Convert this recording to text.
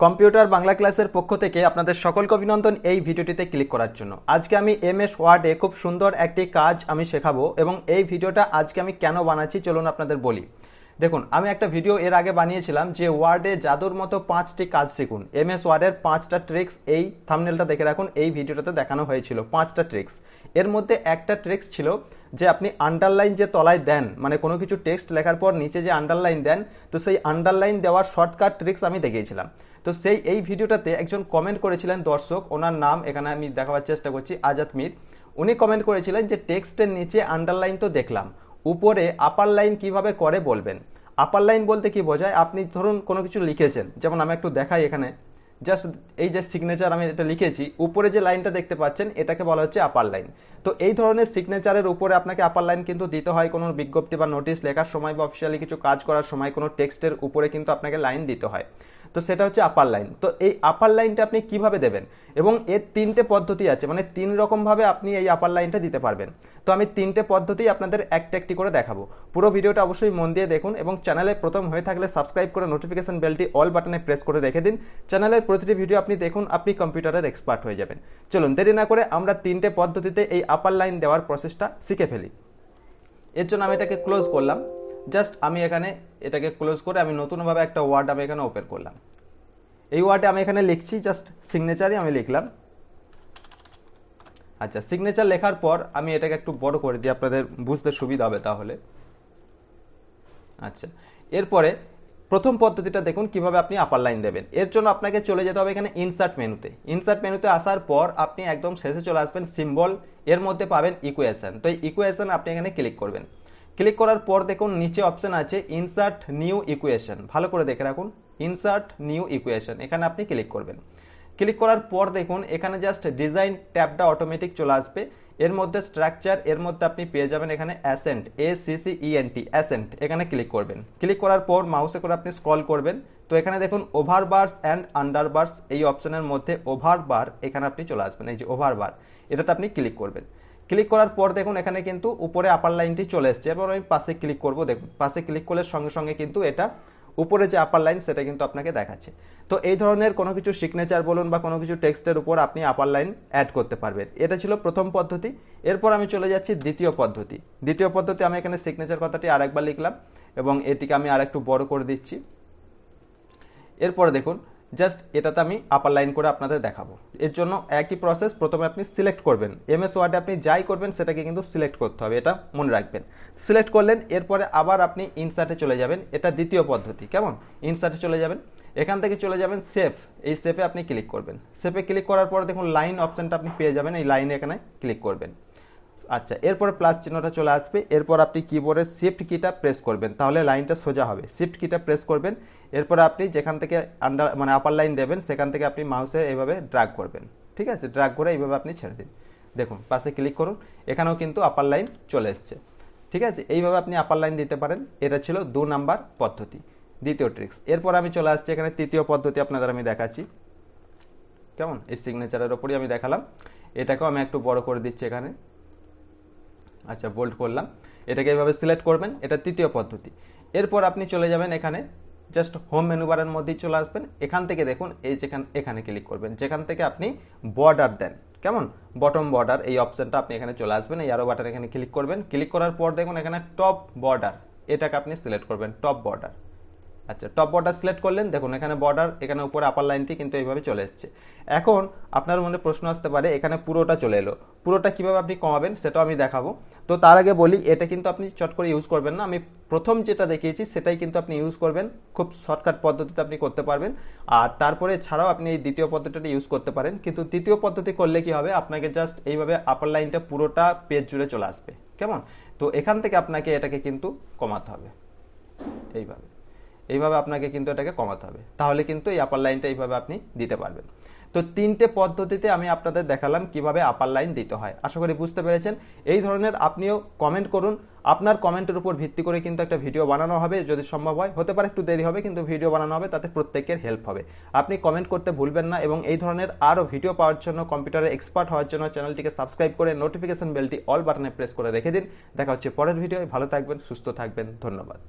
Computer Bangla ক্লাসের পক্ষ থেকে আপনাদের সকলকে অভিনন্দন এই ভিডিওটিতে ক্লিক করার জন্য। আজকে আমি এমএস ওয়ার্ডে খুব সুন্দর একটি কাজ আমি শেখাবো এবং এই ভিডিওটা আজকে আমি কেন বানাচ্ছি চলুন আপনাদের বলি। দেখুন, আমি একটা ভিডিও এর আগে বানিয়েছিলাম যে ওয়ার্ডে জাদুর মতো 5টি কাজ শিখুন, এমএস ওয়ার্ডের 5টা ট্রিক্স। এই থাম্বনেলটা দেখে রাখুন, এই ভিডিওটাতে দেখানো হয়েছিল 5টা ট্রিক্স। এর মধ্যে একটা ট্রিক্স ছিল যে আপনি আন্ডারলাইন যে তলায় দেন, মানে কোনো কিছু টেক্সট লেখার পর নিচে যে আন্ডারলাইন দেন, তো সেই আন্ডারলাইন দেওয়ার শর্টকাট ট্রিক্স আমি দেখিয়েছিলাম। তো এই ভিডিওটাতে একজন কমেন্ট করেছিলেন দর্শক, ওনার নাম এখানে আমি দেখাবার চেষ্টা করছি, আজাদ মির। উনি কমেন্ট করেছিলেন যে টেক্সটের নিচে আন্ডারলাইন তো দেখলাম, উপরে আপার লাইন কিভাবে করে বলবেন। আপার লাইন বলতে কি বোঝায়, আপনি ধরুন কোনো কিছু লিখেছেন, যেমন আমি একটু দেখাই এখানে, জাস্ট এই যে সিগনেচার আমি এটা লিখেছি, উপরে যে লাইনটা দেখতে পাচ্ছেন এটাকে বলা হচ্ছে আপার লাইন। তো এই ধরনের সিগনেচারের উপরে আপনাকে আপার লাইন কিন্তু দিতে হয় কোনো বিজ্ঞপ্তি বা নোটিশ লেখার সময় বা অফিসিয়ালি কিছু কাজ করার সময় কোনো টেক্সটের উপরে কিন্তু আপনাকে লাইন দিতে হয়। তো সেটা হচ্ছে আপার লাইন। তো এই আপার লাইনটা আপনি কিভাবে দেবেন, এবং এর 3টে পদ্ধতি আছে, মানে 3 রকমভাবে আপনি এই আপার লাইনটা দিতে পারবেন। তো আমি 3টে পদ্ধতি আপনাদের একটা একটি করে দেখাবো। পুরো ভিডিওটা অবশ্যই মন দিয়ে দেখুন এবং চ্যানেলে প্রথম হয়ে থাকলে সাবস্ক্রাইব করে নোটিফিকেশন বেলটি অল বাটনে প্রেস করে রেখে দিন। চ্যানেলের প্রতিটি ভিডিও আপনি দেখুন, আপনি কম্পিউটারের এক্সপার্ট হয়ে যাবেন। চলুন দেরি না করে আমরা 3টে পদ্ধতিতে এই আপার লাইন দেওয়ার প্রসেসটা শিখে ফেলি। এর জন্য আমি এটাকে ক্লোজ করলাম, জাস্ট আমি এখানে এটাকে ক্লোজ করে আমি নতুনভাবে একটা ওয়ার্ড আমি এখানে ওপেন করলাম। এই ওয়ার্ডে আমি এখানে লিখছি, জাস্ট সিগনেচারই আমি লিখলাম। আচ্ছা, সিগনেচার লেখার পর আমি এটাকে একটু বড় করে দিই, আপনাদের বুঝতে সুবিধা হবে তাহলে। আচ্ছা, এরপরে প্রথম পদ্ধতিটা দেখুন কিভাবে আপনি আপার লাইন দেবেন। এর জন্য আপনাকে চলে যেতে হবে এখানে ইনসার্ট মেনুতে। ইনসার্ট মেনুতে আসার পর আপনি একদম শেষে চলে আসবেন সিম্বল, এর মধ্যে পাবেন ইকুয়েশন। তো এই ইকুয়েশন আপনি এখানে ক্লিক করবেন। ক্লিক করার পর দেখুন নিচে অপশন আছে ইনসার্ট নিউ ইকুয়েশন, ভালো করে দেখে রাখুন, ইনসার্ট নিউ ইকুয়েশন, এখানে আপনি ক্লিক করবেন। ক্লিক করার পর দেখুন এখানে জাস্ট ডিজাইন ট্যাবটা অটোমেটিক চলে আসবে। এর মধ্যে স্ট্রাকচার, এর মধ্যে আপনি পেয়ে যাবেন এখানে অ্যাসেন্ট, ACCENT, অ্যাসেন্ট, এখানে ক্লিক করবেন। ক্লিক করার পর মাউসে করে আপনি স্ক্রল করবেন। তো এখানে দেখুন ওভারবার্স অ্যান্ড আন্ডারবার্স, এই অপশনের মধ্যে ওভারবার, এখানে আপনি চলে আসবেন, এই যে ওভারবার, এটাতে আপনি ক্লিক করবেন। ক্লিক করার পর দেখুন এখানে কিন্তু উপরে আপার লাইনটি চলে এসছে। এরপর আমি পাশে ক্লিক করব, দেখুন পাশে ক্লিক করলে সঙ্গে সঙ্গে কিন্তু এটা উপরে যে আপার লাইন সেটা কিন্তু আপনাকে দেখাচ্ছে। তো এই ধরনের কোনো কিছু সিগনেচার বলুন বা কোনো কিছু টেক্সটের উপর আপনি আপার লাইন অ্যাড করতে পারবেন। এটা ছিল প্রথম পদ্ধতি। এরপর আমি চলে যাচ্ছি দ্বিতীয় পদ্ধতি। দ্বিতীয় পদ্ধতি আমি এখানে সিগনেচার কথাটি আরেকবার লিখলাম এবং এটিকে আমি আরেকটু বড় করে দিচ্ছি। এরপরে দেখুন জাস্ট এটাতে আমি আপার লাইন করে আপনাদের দেখাবো। এর জন্য একই প্রসেস, প্রথমে আপনি সিলেক্ট করবেন। এমএস ওয়ার্ডে আপনি যাই করবেন সেটাকে কিন্তু সিলেক্ট করতে হবে, এটা মনে রাখবেন। সিলেক্ট করলেন, এরপরে আবার আপনি ইনসার্টে চলে যাবেন, এটা দ্বিতীয় পদ্ধতি। কেমন, ইনসার্টে চলে যাবেন, এখান থেকে চলে যাবেন সেভ, এই সেভে আপনি ক্লিক করবেন। সেভে ক্লিক করার পর দেখুন লাইন অপশনটা আপনি পেয়ে যাবেন, এই লাইনে এখানে ক্লিক করবেন। আচ্ছা, এরপরে প্লাস চিহ্নটা চলে আসবে। এরপর আপনি কিবোর্ডে শিফট কিটা প্রেস করবেন, তাহলে লাইনটা সোজা হবে। শিফট কিটা প্রেস করবেন, এরপর আপনি যেখান থেকে মানে আপার লাইন দেবেন সেখান থেকে আপনি মাউসে এইভাবে ড্র্যাগ করবেন। ঠিক আছে, ড্র্যাগ করে এইভাবে আপনি ছেড়ে দিন। দেখুন পাশে ক্লিক করুন, এখানেও কিন্তু আপার লাইন চলে এসছে। ঠিক আছে, এইভাবে আপনি আপার লাইন দিতে পারেন। এটা ছিল 2 নাম্বার পদ্ধতি, দ্বিতীয় ট্রিক্স। এরপর আমি চলে আসছি এখানে তৃতীয় পদ্ধতি, আপনাদের আমি দেখাচ্ছি। কেমন, এই সিগনেচারের ওপরই আমি দেখালাম, এটাকেও আমি একটু বড় করে দিচ্ছি এখানে। আচ্ছা, বোল্ড করলাম, এটাকে এইভাবে সিলেক্ট করবেন, এটা তৃতীয় পদ্ধতি। এরপর আপনি চলে যাবেন এখানে, জাস্ট হোম মেনু বারের মধ্যেই চলে আসবেন। এখান থেকে দেখুন এই এখানে ক্লিক করবেন, যেখান থেকে আপনি বর্ডার দেন, কেমন, বটম বর্ডার, এই অপশনটা আপনি এখানে চলে আসবেন। এই আরো বাটন এখানে ক্লিক করবেন। ক্লিক করার পর দেখুন এখানে টপ বর্ডার, এটাকে আপনি সিলেক্ট করবেন, টপ বর্ডার। আচ্ছা, টপ বর্ডার সিলেক্ট করলেন, দেখুন এখানে বর্ডার, এখানে উপরে আপার লাইনটি কিন্তু এইভাবে চলে এসছে। এখন আপনার মনে প্রশ্ন আসতে পারে এখানে পুরোটা চলে এলো, পুরোটা কিভাবে আপনি কমাবেন সেটাও আমি দেখাবো। তো তার আগে বলি, এটা কিন্তু আপনি চট করে ইউজ করবেন না, আমি প্রথম যেটা দেখিয়েছি সেটাই কিন্তু আপনি ইউজ করবেন। খুব শর্টকাট পদ্ধতিতে আপনি করতে পারবেন। আর তারপরে ছাড়াও আপনি এই দ্বিতীয় পদ্ধতিটা ইউজ করতে পারেন, কিন্তু তৃতীয় পদ্ধতি করলে কি হবে, আপনাকে জাস্ট এইভাবে আপার লাইনটা পুরোটা পেজ জুড়ে চলে আসবে। কেমন, তো এখান থেকে আপনাকে এটাকে কিন্তু কমাতে হবে, এইভাবে আপনাকে কিন্তু এটাকে কমাতে হবে, তাহলে কিন্তু এই আপার লাইনটা এইভাবে আপনি দিতে পারবেন। তো 3টে পদ্ধতিতে আমি আপনাদের দেখালাম কিভাবে আপার লাইন দিতে হয়। আশা করি বুঝতে পেরেছেন। এই ধরনের আপনিও কমেন্ট করুন, আপনার কমেন্টের উপর ভিত্তি করে কিন্তু একটা ভিডিও বানানো হবে, যদি সম্ভব হয়, হতে পারে একটু দেরি হবে, কিন্তু ভিডিও বানানো হবে, তাতে প্রত্যেকের হেল্প হবে। আপনি কমেন্ট করতে ভুলবেন না এবং এই ধরনের আরও ভিডিও পাওয়ার জন্য, কম্পিউটারে এক্সপার্ট হওয়ার জন্য চ্যানেলটিকে সাবস্ক্রাইব করে নোটিফিকেশন বেলটি অল বাটনে প্রেস করে রেখে দিন। দেখা হচ্ছে পরের ভিডিওয়। ভালো থাকবেন, সুস্থ থাকবেন, ধন্যবাদ।